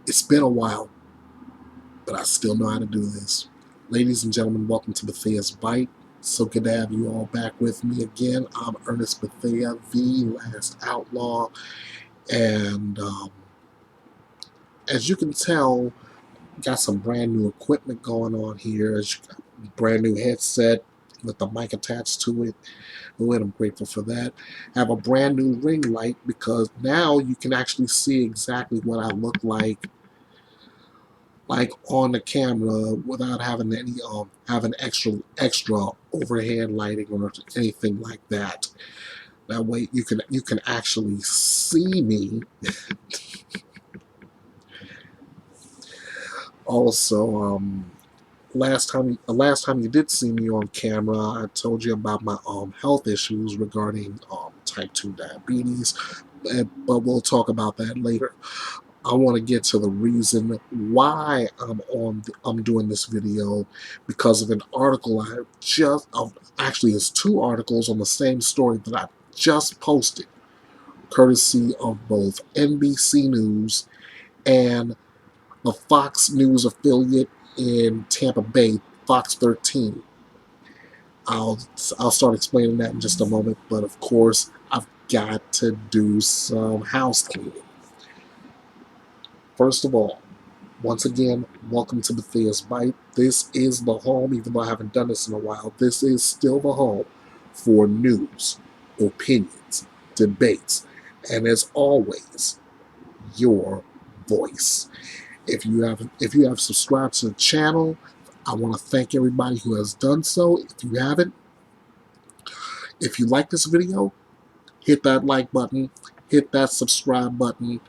It's been a while, but I still know how to do this. Ladies and gentlemen, welcome to Bethea'S Byte. So good to have you all back with me again. I'm Ernest Bethea, the Last Outlaw, and as you can tell, got some brand new equipment going on here. Brand new headset with the mic attached to it. And I'm grateful for that. Have a brand new ring light because now you can actually see exactly what I look like on the camera without having any having extra overhead lighting or anything like that. That way you can actually see me. Also, last time you did see me on camera, I told you about my health issues regarding type 2 diabetes, but we'll talk about that later. I want to get to the reason why I'm doing this video, because of an article actually it's two articles on the same story that I just posted, courtesy of both NBC News and the Fox News affiliate in Tampa Bay, Fox 13. I'll start explaining that in just a moment, but of course I've got to do some house cleaning. First of all, once again, welcome to Bethea'S Byte. This is the home, even though I haven't done this in a while, this is still the home for news, opinions, debates, and as always, your voice. If you have subscribed to the channel, I want to thank everybody who has done so. If you haven't, if you like this video, hit that like button, hit that subscribe button,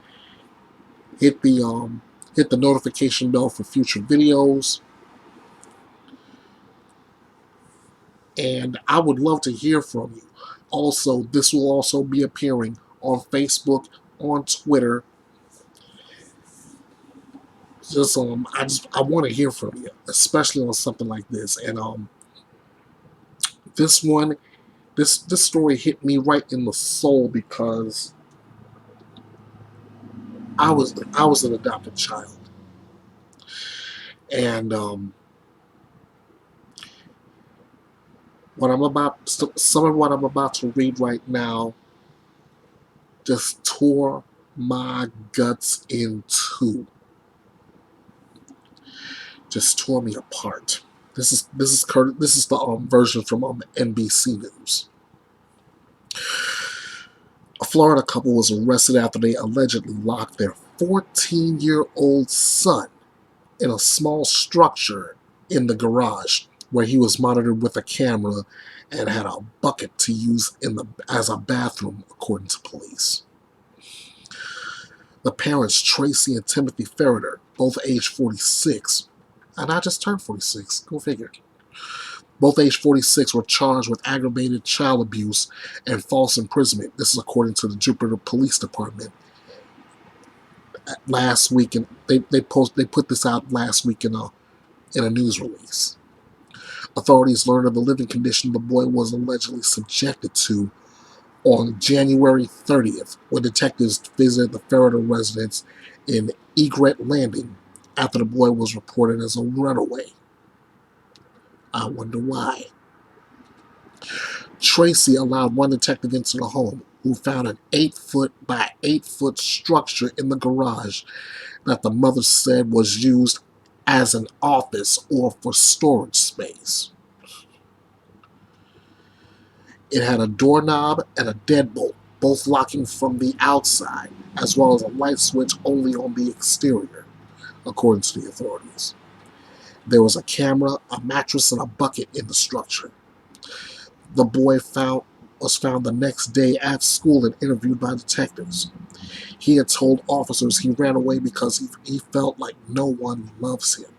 hit the notification bell for future videos. And I would love to hear from you. Also, this will also be appearing on Facebook, on Twitter. I want to hear from you, especially on something like this. And this one, this story hit me right in the soul because I was an adopted child, and some of what I'm about to read right now just tore my guts in two. Just tore me apart. This is the version from NBC News. A Florida couple was arrested after they allegedly locked their 14-year-old son in a small structure in the garage where he was monitored with a camera and had a bucket to use as a bathroom, according to police. The parents, Tracy and Timothy Ferriter, both age 46, and I just turned 46, go figure. Both age 46 were charged with aggravated child abuse and false imprisonment. This is according to the Jupiter Police Department. Last week, and they put this out last week in a news release. Authorities learned of the living condition the boy was allegedly subjected to on January 30th, when detectives visited the Ferriter residence in Egret Landing after the boy was reported as a runaway. I wonder why. Tracy allowed one detective into the home, who found an 8-foot by 8-foot structure in the garage that the mother said was used as an office or for storage space. It had a doorknob and a deadbolt, both locking from the outside, as well as a light switch only on the exterior, according to the authorities. There was a camera, a mattress, and a bucket in the structure. The boy was found the next day at school and interviewed by detectives. He had told officers he ran away because he felt like no one loves him.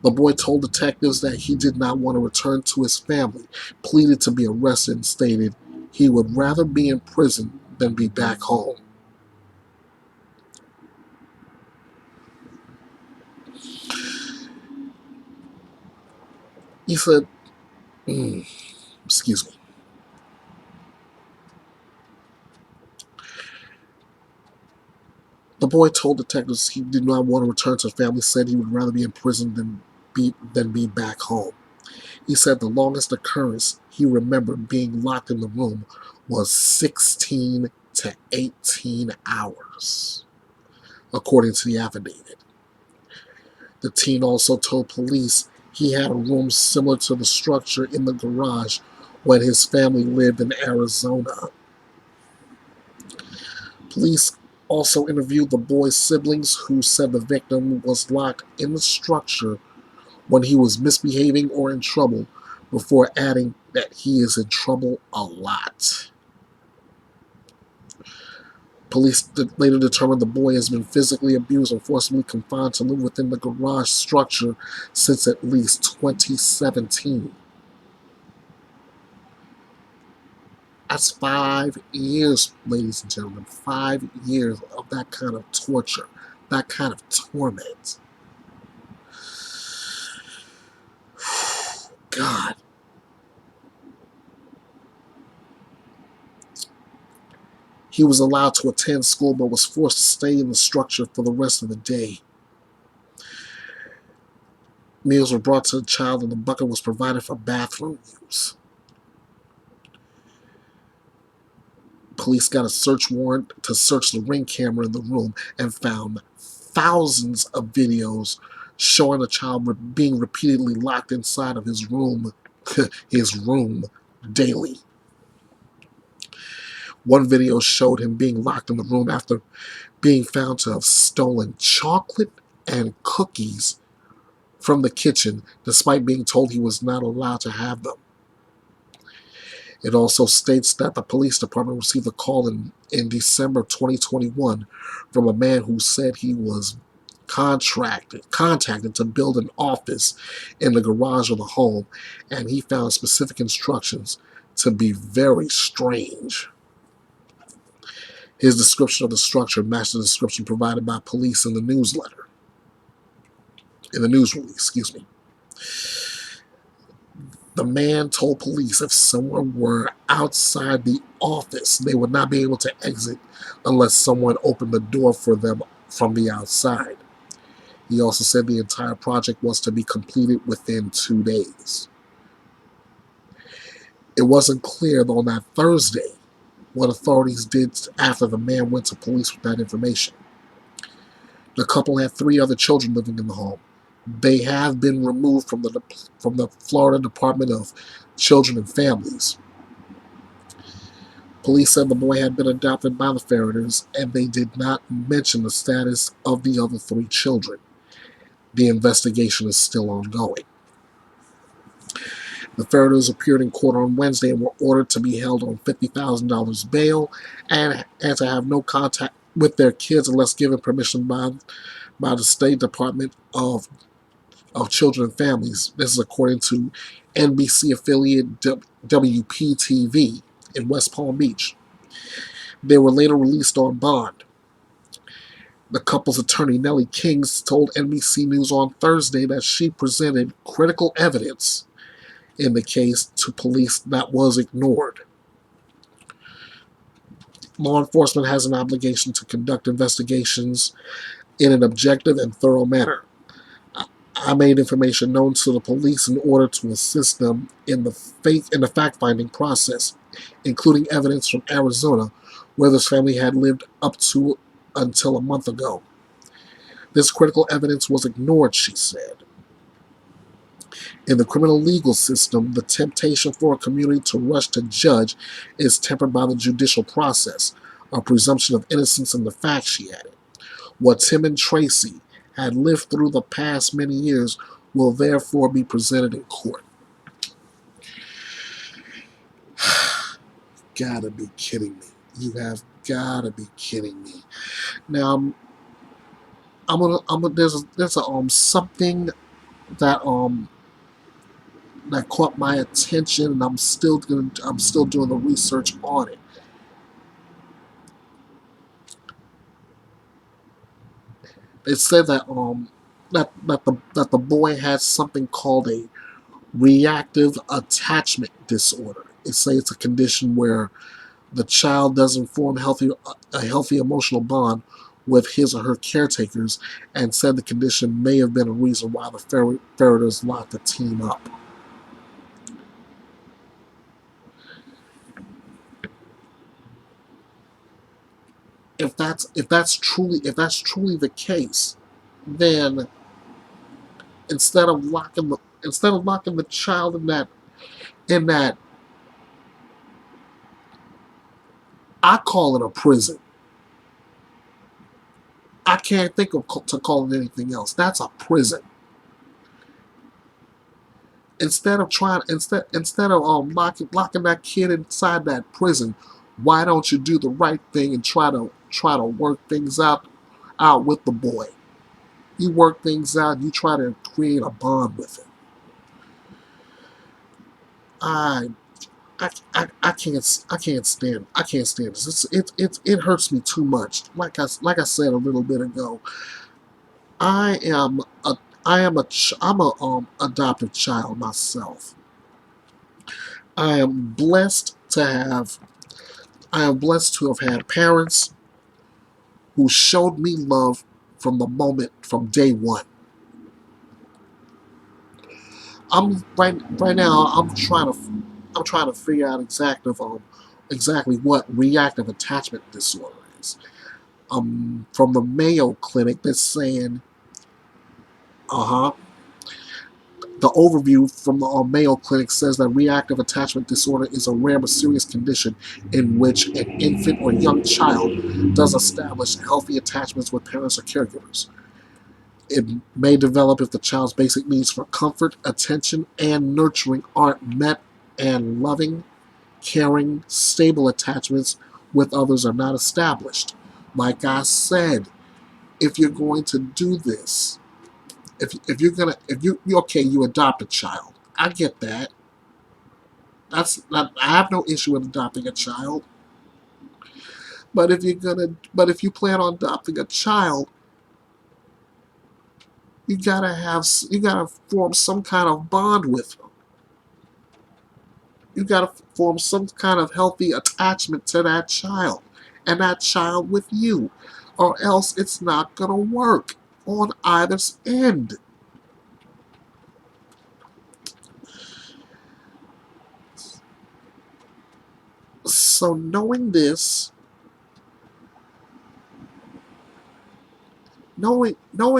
The boy told detectives that he did not want to return to his family, pleaded to be arrested, and stated he would rather be in prison than be back home. He said, excuse me. The boy told detectives he did not want to return to the family, said he would rather be in prison than be back home. He said the longest occurrence he remembered being locked in the room was 16 to 18 hours, according to the affidavit. The teen also told police he had a room similar to the structure in the garage when his family lived in Arizona. Police also interviewed the boy's siblings, who said the victim was locked in the structure when he was misbehaving or in trouble, before adding that he is in trouble a lot. Police later determined the boy has been physically abused and forcibly confined to live within the garage structure since at least 2017. That's 5 years, ladies and gentlemen. 5 years of that kind of torture, that kind of torment. God. He was allowed to attend school but was forced to stay in the structure for the rest of the day. Meals were brought to the child and the bucket was provided for bathroom use. Police got a search warrant to search the Ring camera in the room and found thousands of videos showing the child being repeatedly locked inside of his room, daily. One video showed him being locked in the room after being found to have stolen chocolate and cookies from the kitchen, despite being told he was not allowed to have them. It also states that the police department received a call in December 2021 from a man who said he was contacted to build an office in the garage of the home, and he found specific instructions to be very strange. His description of the structure matched the description provided by police in the news release, excuse me. The man told police if someone were outside the office, they would not be able to exit unless someone opened the door for them from the outside. He also said the entire project was to be completed within 2 days. It wasn't clear on that Thursday what authorities did after the man went to police with that information. The couple had 3 other children living in the home. They have been removed from the Florida Department of Children and Families. Police said the boy had been adopted by the Ferriters, and they did not mention the status of the other 3 children. The investigation is still ongoing. The Ferriters appeared in court on Wednesday and were ordered to be held on $50,000 bail and to have no contact with their kids unless given permission by the State Department of Children and Families. This is according to NBC affiliate WPTV in West Palm Beach. They were later released on bond. The couple's attorney, Nellie Kings, told NBC News on Thursday that she presented critical evidence in the case to police that was ignored. Law enforcement has an obligation to conduct investigations in an objective and thorough manner. I made information known to the police in order to assist them in the fact-finding process, including evidence from Arizona, where this family had lived up to until a month ago. This critical evidence was ignored, she said. In the criminal legal system, the temptation for a community to rush to judge is tempered by the judicial process, a presumption of innocence in the facts, she added. What Tim and Tracy had lived through the past many years will therefore be presented in court. Gotta be kidding me. You have gotta be kidding me. Now, there's something that that caught my attention, and I'm still doing the research on it. It said that the boy has something called a reactive attachment disorder. It says it's a condition where the child doesn't form a healthy emotional bond with his or her caretakers and said the condition may have been a reason why the Ferriters locked the team up. If that's truly the case, then instead of locking the child in that I call it a prison. I can't think of to call it anything else. That's a prison. Instead of locking that kid inside that prison, why don't you do the right thing and try to work things out with the boy? You work things out. You try to create a bond with him. I I can't stand this. It hurts me too much. Like I said a little bit ago, I am a I'm a adopted child myself. I am blessed to have I am blessed to have had parents who showed me love from day one. Right now I'm trying to figure out exactly what reactive attachment disorder is. From the Mayo Clinic that's saying, uh huh. The overview from the Mayo Clinic says that reactive attachment disorder is a rare but serious condition in which an infant or young child does establish healthy attachments with parents or caregivers. It may develop if the child's basic needs for comfort, attention, and nurturing aren't met, and loving, caring, stable attachments with others are not established. Like I said, if you're going to do this, if you're gonna if you okay, you adopt a child. I get that. I have no issue with adopting a child. But if you plan on adopting a child, you gotta form some kind of bond with them. You gotta form some kind of healthy attachment to that child, and that child with you, or else it's not gonna work on either's end. So knowing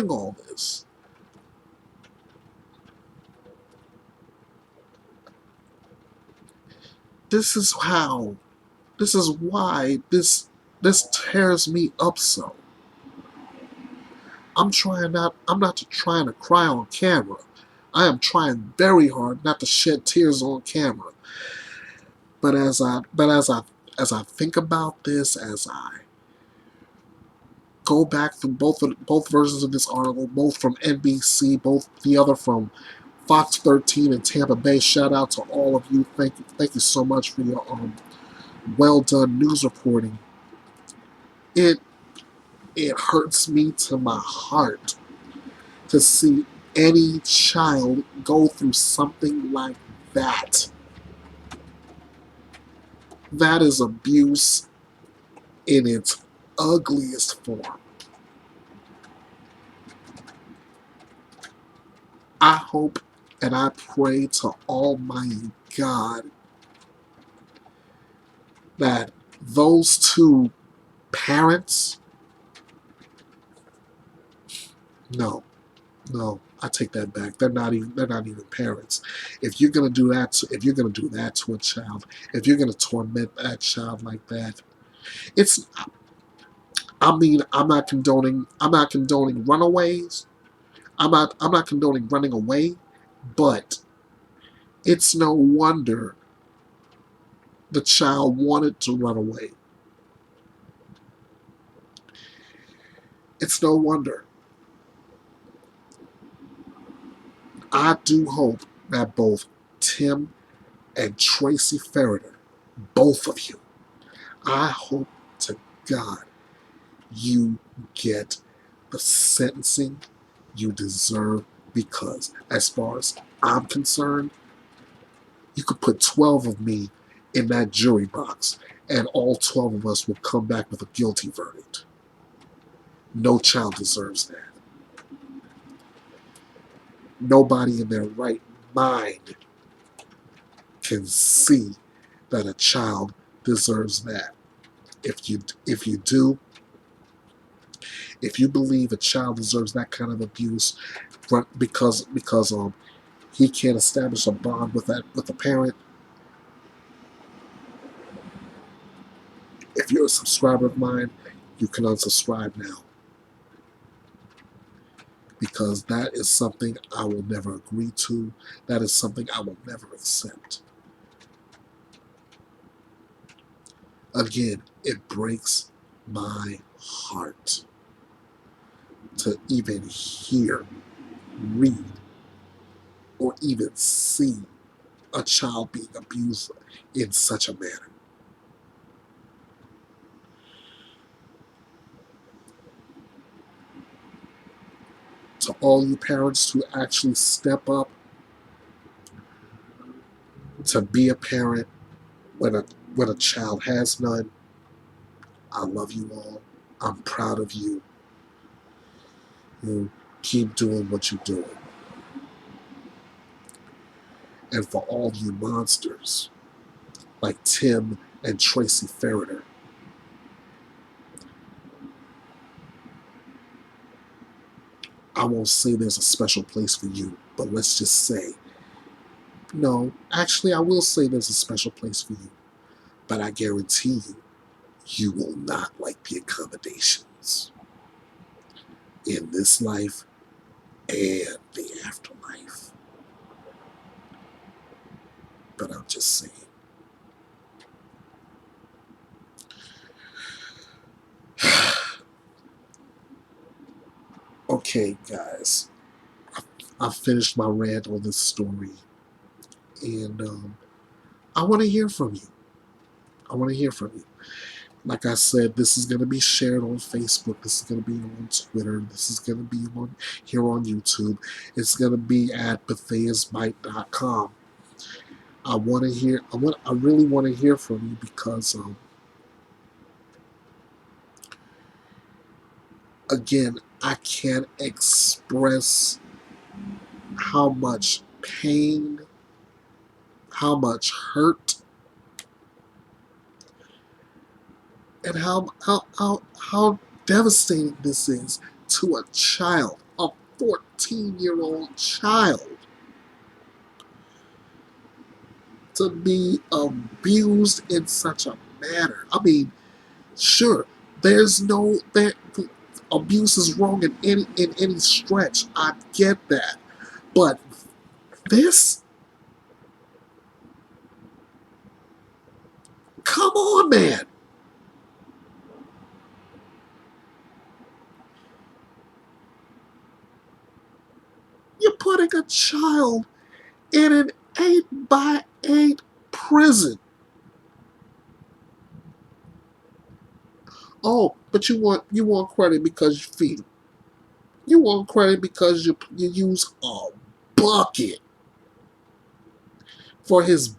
all this, this is how this is why this tears me up so. I'm not trying to cry on camera. I am trying very hard not to shed tears on camera. But as I think about this, as I go back through both versions of this article, both from NBC, both the other from Fox 13 in Tampa Bay. Shout out to all of you. Thank you so much for your well done news reporting. It it hurts me to my heart to see any child go through something like that. That is abuse in its ugliest form. I hope and I pray to Almighty God that those two parents, no, no, I take that back. They're not even parents. If you're gonna do that to a child, if you're gonna torment that child like that, it's I'm not condoning runaways. I'm not condoning running away, but it's no wonder the child wanted to run away. It's no wonder. I do hope that both Tim and Tracy Ferriter, both of you, I hope to God you get the sentencing you deserve, because as far as I'm concerned, you could put 12 of me in that jury box and all 12 of us will come back with a guilty verdict. No child deserves that. Nobody in their right mind can see that a child deserves that. If you do, if you believe a child deserves that kind of abuse, because he can't establish a bond with a parent, if you're a subscriber of mine, you can unsubscribe now, because that is something I will never agree to. That is something I will never accept. Again, it breaks my heart to even hear, read, or even see a child being abused in such a manner. To all you parents who actually step up to be a parent when a child has none, I love you all. I'm proud of you. You keep doing what you're doing. And for all you monsters like Tim and Tracy Ferriter, I won't say there's a special place for you, but let's just say, no, actually, I will say there's a special place for you, but I guarantee you, you will not like the accommodations in this life and the afterlife. But I'm just saying. Okay, guys, I finished my rant on this story, and I want to hear from you. I want to hear from you. Like I said, this is going to be shared on Facebook. This is going to be on Twitter. This is going to be on here on YouTube. It's going to be at Bethea'sByte.com. I want to hear. I really want to hear from you, because again, I can't express how much pain, how much hurt, and how devastating this is to a child, a 14-year-old child, to be abused in such a manner. I mean, sure, there's no that abuse is wrong in any stretch. I get that, but this, come on, man. You're putting a child in an 8x8 prison. Oh, but you want credit because you feed him. You want credit because you use a bucket for his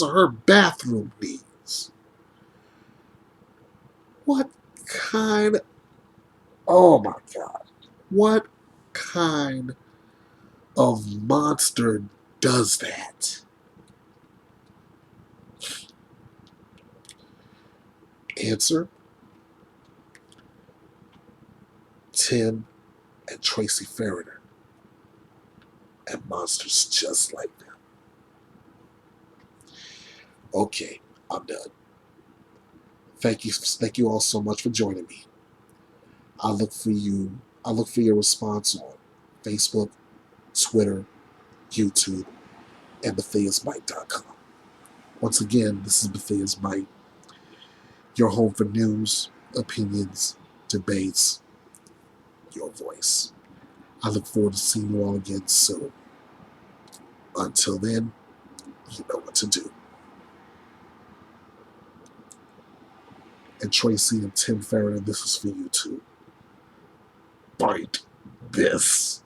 or her bathroom needs. What kind? Oh my God! What kind of monster does that? Answer: Tim and Tracy Ferriter, and monsters just like them. Okay, I'm done. Thank you all so much for joining me. I look for you. I look for your response on Facebook, Twitter, YouTube, and Bethea'sByte.com. Once again, this is Bethea'S Byte, your home for news, opinions, debates, your voice. I look forward to seeing you all again soon. Until then, you know what to do. And Tracy and Tim Ferritter, this is for you too. Bite this.